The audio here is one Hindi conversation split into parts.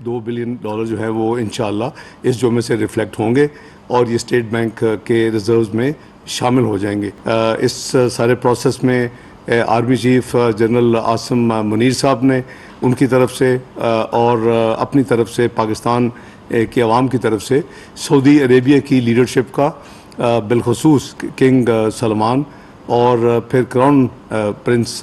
$2 बिलियन जो है वो इंशाअल्लाह इस जुमे से रिफ्लेक्ट होंगे और ये स्टेट बैंक के रिजर्व्स में शामिल हो जाएंगे। इस सारे प्रोसेस में army chief general Asim Munir साहब ने उनकी तरफ से और अपनी तरफ से पाकिस्तान की आवाम की तरफ से सऊदी अरेबिया की लीडरशिप का बिलखसूस किंग सलमान और फिर crown prince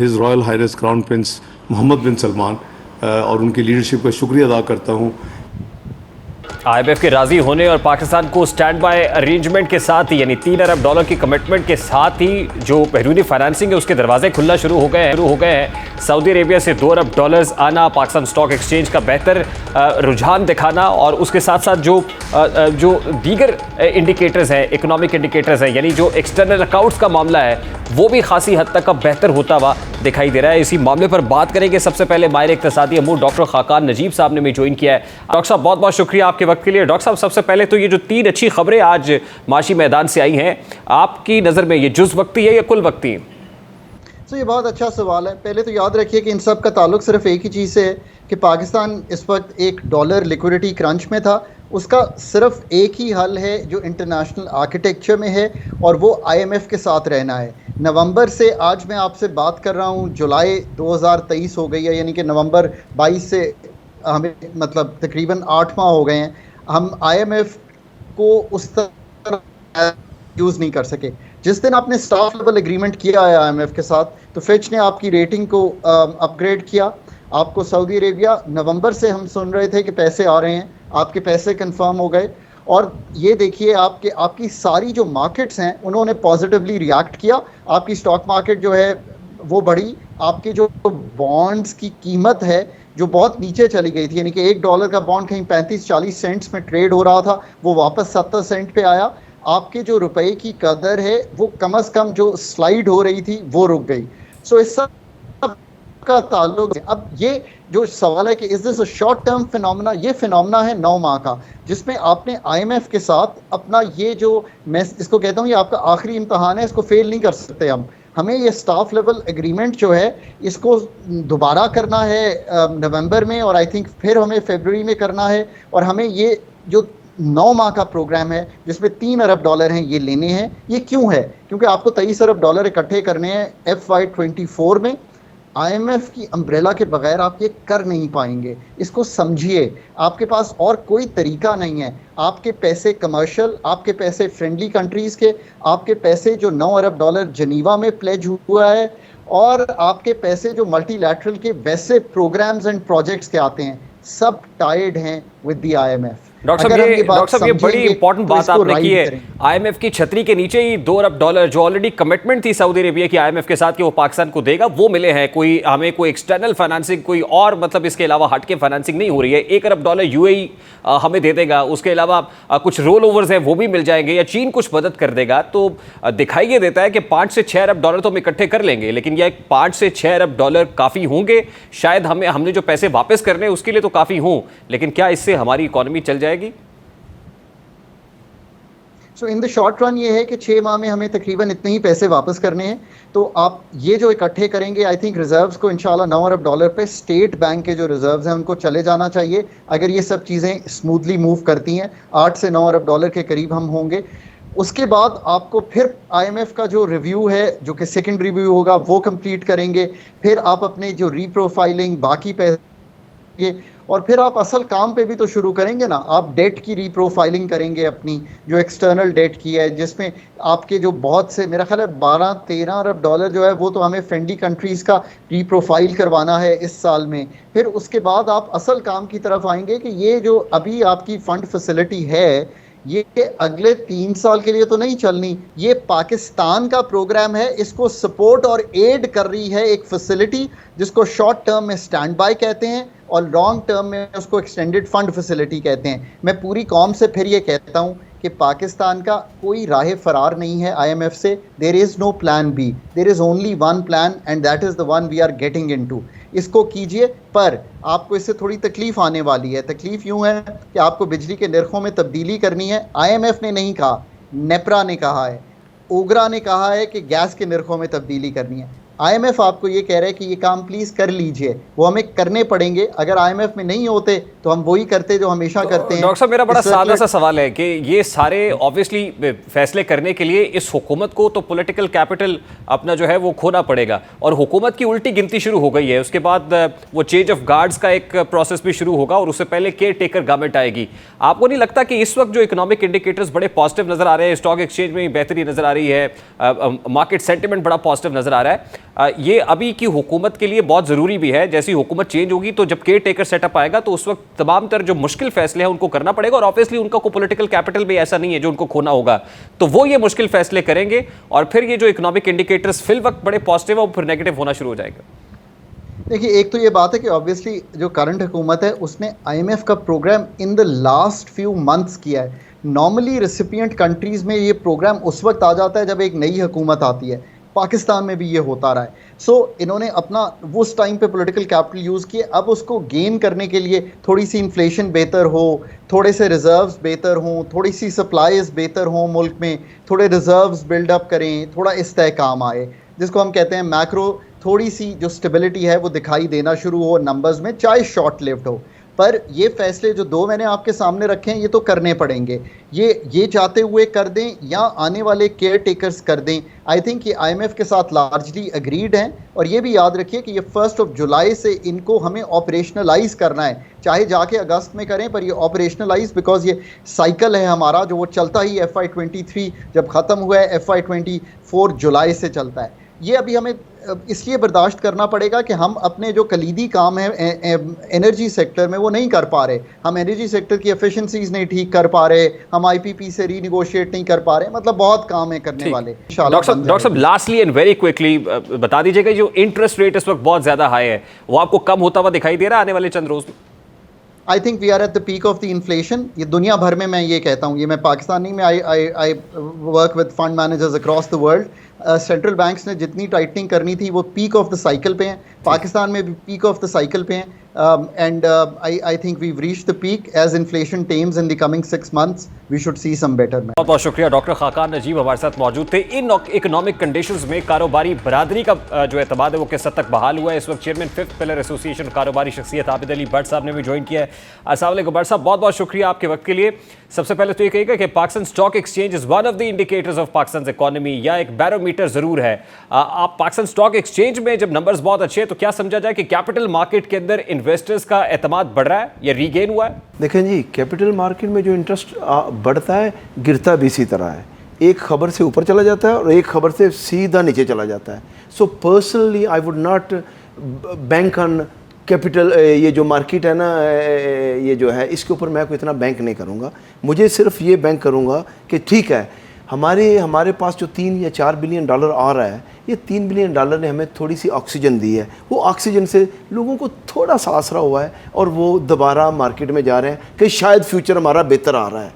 his royal highness crown prince Mohammed bin Salman और उनकी लीडरशिप का शुक्रिया अदा करता हूँ। IMF के राजी होने और पाकिस्तान को स्टैंड बाय अरेंजमेंट के साथ ही यानी $3 अरब की कमिटमेंट के साथ ही जो बैरूनी फाइनेंसिंग है उसके दरवाजे खुलना शुरू हो गए हैं। सऊदी अरेबिया से $2 अरब आना, पाकिस्तान स्टॉक एक्सचेंज का बेहतर रुझान दिखाना और उसके साथ साथ जो दीगर इंडिकेटर्स हैं, इकोनॉमिक इंडिकेटर्स हैं, यानी जो एक्सटर्नल अकाउंट्स का मामला है वो भी खासी हद तक अब बेहतर होता हुआ दिखाई दे रहा है। इसी मामले पर बात करेंगे। सबसे पहले माहिर इक्तिसादी अमूर डॉक्टर खाकान नजीब साहब ने भी ज्वाइन किया है। डॉक्टर साहब बहुत बहुत शुक्रिया आपके वक्त के लिए। डॉक्टर साहब सबसे पहले तो ये जो 3 अच्छी खबरें आज माशी मैदान से आई हैं, आपकी नज़र में ये जुज़ वक्ती है या कुल वक्ती? तो ये बहुत अच्छा सवाल है। पहले तो याद रखिए कि इन सब का ताल्लुक सिर्फ एक ही चीज़ से है कि पाकिस्तान इस वक्त एक डॉलर लिक्विडिटी क्रंच में था। उसका सिर्फ एक ही हल है जो इंटरनेशनल आर्किटेक्चर में है और वो IMF के साथ रहना है। नवंबर से आज मैं आपसे बात कर रहा हूँ, जुलाई 2023 हो गई है, यानी कि नवंबर 22 से हमें मतलब तकरीबन 8 माह हो गए हैं। हम IMF को उस तरह यूज़ नहीं कर सके। जिस दिन आपने स्टाफ लेवल एग्रीमेंट किया है IMF के साथ, तो फिच ने आपकी रेटिंग को अपग्रेड किया। आपको सऊदी अरेबिया, नवंबर से हम सुन रहे थे कि पैसे आ रहे हैं, आपके पैसे कंफर्म हो गए और ये देखिए आपकी सारी जो मार्केट्स हैं उन्होंने पॉजिटिवली रिएक्ट किया। आपकी स्टॉक मार्केट जो है वो बढ़ी। आपके जो बॉन्ड्स की कीमत है जो बहुत नीचे चली गई थी, यानी कि $1 का बॉन्ड कहीं 35-40 सेंट्स में ट्रेड हो रहा था, वो वापस 70 सेंट पे आया। आपके जो रुपए की कदर है वो कम से कम जो स्लाइड हो रही थी वो रुक गई। सो इस सब का ताल्लुक है। अब ये जो सवाल है कि is this a short term phenomena, ये फिनोमेना है 9 माह का, जिसमें आपने IMF के साथ अपना ये जो मैं इसको कहता हूँ ये आपका आखिरी इम्तहान है, इसको फेल नहीं कर सकते हम। हमें ये स्टाफ लेवल एग्रीमेंट जो है इसको दोबारा करना है नवंबर में और आई थिंक फिर हमें फरवरी में करना है और हमें ये जो 9 माह का प्रोग्राम है जिसमें $3 अरब हैं ये लेने हैं। ये क्यों है? क्योंकि आपको $23 अरब इकट्ठे करने हैं FY24 में। IMF की अम्ब्रेला के बगैर आप ये कर नहीं पाएंगे। इसको समझिए, आपके पास और कोई तरीका नहीं है। आपके पैसे कमर्शियल, आपके पैसे फ्रेंडली कंट्रीज़ के, आपके पैसे जो $9 अरब जनीवा में प्लेज हुआ है और आपके पैसे जो मल्टीलैटरल के वैसे प्रोग्राम्स एंड प्रोजेक्ट्स के आते हैं, सब टाइड हैं विद द IMF। डॉक्टर साहब ये बड़ी इंपॉर्टेंट बात आपने की है। IMF की छतरी के नीचे ही $2 अरब जो ऑलरेडी कमिटमेंट थी सऊदी अरेबिया की IMF के साथ कि वो पाकिस्तान को देगा, वो मिले हैं। कोई हमें कोई एक्सटर्नल फाइनेंसिंग कोई और मतलब इसके अलावा हटके फाइनेंसिंग नहीं हो रही है। $1 अरब UAE हमें दे देगा, उसके अलावा कुछ रोल ओवर्स हैं वो भी मिल जाएंगे या चीन कुछ मदद कर देगा। तो दिखाई ये देता है कि $5 से $6 अरब तो हम इकट्ठे कर लेंगे, लेकिन यह $5 से $6 अरब काफ़ी होंगे। शायद हमने जो पैसे वापस करने उसके लिए तो काफ़ी हों, लेकिन क्या इससे हमारी इकॉनमी चल जाएगी? सो इन द शॉर्ट रन ये है कि 6 माह में हमें तकरीबन इतने ही पैसे वापस करने हैं। तो आप ये जो इकट्ठे करेंगे, आई थिंक रिजर्व्स को इंशाल्लाह $9 अरब पे स्टेट बैंक के जो रिजर्व्स हैं उनको चले जाना चाहिए। अगर ये सब चीज़ें स्मूथली मूव करती हैं, $8 से $9 अरब के करीब हम होंगे। उसके बाद आपको फिर IMF का जो रिव्यू है, जो कि सेकंड रिव्यू होगा, वो कंप्लीट करेंगे। फिर आप अपने जो रीप्रोफाइलिंग बाकी पैसे और फिर आप असल काम पे भी तो शुरू करेंगे ना। आप डेट की रीप्रोफाइलिंग करेंगे, अपनी जो एक्सटर्नल डेट की है, जिसमें आपके जो बहुत से मेरा ख्याल है $12-13 अरब जो है वो तो हमें फ्रेंडली कंट्रीज़ का रीप्रोफाइल करवाना है इस साल में। फिर उसके बाद आप असल काम की तरफ आएंगे कि ये जो अभी आपकी फ़ंड फैसिलिटी है ये अगले 3 साल के लिए तो नहीं चलनी। ये पाकिस्तान का प्रोग्राम है, इसको सपोर्ट और एड कर रही है एक फैसिलिटी जिसको शॉर्ट टर्म में स्टैंड बाय कहते हैं और लॉन्ग टर्म में उसको एक्सटेंडेड फंड फैसिलिटी कहते हैं। मैं पूरी कौम से फिर ये कहता हूँ कि पाकिस्तान का कोई राह फरार नहीं है IMF से। There is no plan B, there is only one plan and that is the one we are getting into. इसको कीजिए, पर आपको इससे थोड़ी तकलीफ़ आने वाली है। तकलीफ़ यूँ है कि आपको बिजली के नरखों में तब्दीली करनी है। IMF ने नहीं कहा, नेपरा ने कहा है, ओगरा ने कहा है कि गैस के नरखों में तब्दीली करनी है। IMF आपको ये कह रहा है कि ये काम प्लीज़ कर लीजिए, वो हमें करने पड़ेंगे। अगर IMF में नहीं होते तो हम वही करते जो हमेशा करते हैं। डॉक्टर साहब, मेरा बड़ा सादा सा सवाल है कि ये सारे ऑब्वियसली फैसले करने के लिए इस हुकूमत को तो पॉलिटिकल कैपिटल अपना जो है वो खोना पड़ेगा, और हुकूमत की उल्टी गिनती शुरू हो गई है। उसके बाद वो चेंज ऑफ गार्ड्स का एक प्रोसेस भी शुरू होगा और उससे पहले केयर टेकर गवर्नमेंट आएगी। आपको नहीं लगता कि इस वक्त जो इकोनॉमिक इंडिकेटर्स बड़े पॉजिटिव नजर आ रहे हैं, स्टॉक एक्सचेंज में बेहतरी नजर आ रही है, मार्केट सेंटिमेंट बड़ा पॉजिटिव नजर आ रहा है, ये अभी की हुकूमत के लिए बहुत ज़रूरी भी है? जैसी हुकूमत चेंज होगी तो जब केयर टेकर सेटअप आएगा तो उस वक्त तमाम तर जो मुश्किल फैसले हैं उनको करना पड़ेगा, और ऑब्वियसली उनका कोई पॉलिटिकल कैपिटल भी ऐसा नहीं है जो उनको खोना होगा, तो वो ये मुश्किल फैसले करेंगे और फिर ये जो इकोनॉमिक इंडिकेटर्स फिल वक्त बड़े पॉजिटिव है वो फिर नेगेटिव होना शुरू हो जाएगा। देखिए, एक तो ये बात है कि ऑब्वियसली जो करंट हुकूमत है उसने IMF का program in the last few months किया है। नॉर्मली रेसिपिएंट कंट्रीज़ में ये प्रोग्राम उस वक्त आ जाता है जब एक नई हुकूमत आती है। पाकिस्तान में भी ये होता रहा है। सो इन्होंने अपना वो उस टाइम पे पॉलिटिकल कैपिटल यूज़ किए। अब उसको गेन करने के लिए थोड़ी सी इन्फ्लेशन बेहतर हो, थोड़े से रिजर्व्स बेहतर हों, थोड़ी सी सप्लाईज बेहतर हों मुल्क में, थोड़े रिजर्व्स बिल्डअप करें, थोड़ा इस्तेहकाम आए, जिसको हम कहते हैं मैक्रो, थोड़ी सी जो स्टेबिलिटी है वो दिखाई देना शुरू हो नंबर्स में, चाहे शॉर्ट लिव्ड हो। पर ये फैसले जो दो मैंने आपके सामने रखे हैं ये तो करने पड़ेंगे। ये चाहते हुए कर दें या आने वाले केयर टेकर्स कर दें, आई थिंक ये IMF के साथ लार्जली अग्रीड हैं। और ये भी याद रखिए कि ये 1 जुलाई से इनको हमें ऑपरेशनलाइज करना है, चाहे जाके अगस्त में करें पर ये ऑपरेशनलाइज, बिकॉज ये साइकिल है हमारा जो वो चलता ही FY23 जब ख़त्म हुआ है FY24 जुलाई से चलता है। ये अभी हमें इसलिए बर्दाश्त करना पड़ेगा कि हम अपने जो कलीदी काम है एनर्जी सेक्टर में वो नहीं कर पा रहे। हम एनर्जी सेक्टर की एफिशिएंसीज नहीं ठीक कर पा रहे, हम IPP से रीनिगोशिएट नहीं कर पा रहे, मतलब बहुत काम है करने वाले। डॉक्टर साहब, लास्टली एंड वेरी क्विकली बता दीजिएगा, जो इंटरेस्ट रेट इस वक्त बहुत ज़्यादा हाई है वो आपको कम होता हुआ दिखाई दे रहा है आने वाले चंद रोज में? I think we are at the peak of the inflation. ये दुनिया भर में मैं ये कहता हूँ, ये मैं पाकिस्तान नहीं, मैं I work with fund managers across the world. Central banks ने जितनी टाइटनिंग करनी थी वो पीक ऑफ द साइकिल पे हैं, पाकिस्तान में भी पीक ऑफ द साइकिल पे हैं। And I think we reached the peak. As inflation tames in the coming 6 months we should see some better. बहुत बहुत शुक्रिया। डॉक्टर खाकान नजीब हमारे साथ मौजूद थे। इन इकोनॉमिक कंडीशंस में कारोबारी बरादरी का जो एतमाद है वो किस हद तक बहाल हुआ है? इस वक्त चेयरमैन 5th पिलर एसोसिएशन कारोबारी शख्सियत आबिद अली भट्ट साहब ने भी ज्वाइन किया है। अस्सलाम वालेकुम भट्ट साहब, बहुत बहुत शुक्रिया आपके वक्त के लिए। सबसे पहले तो ये कहिएगा कि Pakistan stock exchange is one of the indicators of Pakistan economy, या एक बैरोमीटर जरूर है। आप पाकिस्तान स्टॉक एक्सचेंज में जब नंबर्स बहुत अच्छे हैं तो क्या समझा जाए कि कैपिटल मार्केट के अंदर इन्वेस्टर्स का एतमाद बढ़ रहा है या रीगेन हुआ है? देखें जी, कैपिटल मार्केट में जो इंटरेस्ट बढ़ता है गिरता भी इसी तरह है। एक खबर से ऊपर चला जाता है और एक खबर से सीधा नीचे चला जाता है। So personally I would not bank on capital. ये जो मार्केट है ना, ये जो है इसके ऊपर मैं कोई इतना बैंक नहीं करूँगा। मुझे सिर्फ ये बैंक करूँगा कि ठीक है, हमारे पास जो 3 या 4 बिलियन डॉलर आ रहा है, ये 3 बिलियन डॉलर ने हमें थोड़ी सी ऑक्सीजन दी है। वो ऑक्सीजन से लोगों को थोड़ा सा आसरा हुआ है और वो दोबारा मार्केट में जा रहे हैं कि शायद फ्यूचर हमारा बेहतर आ रहा है।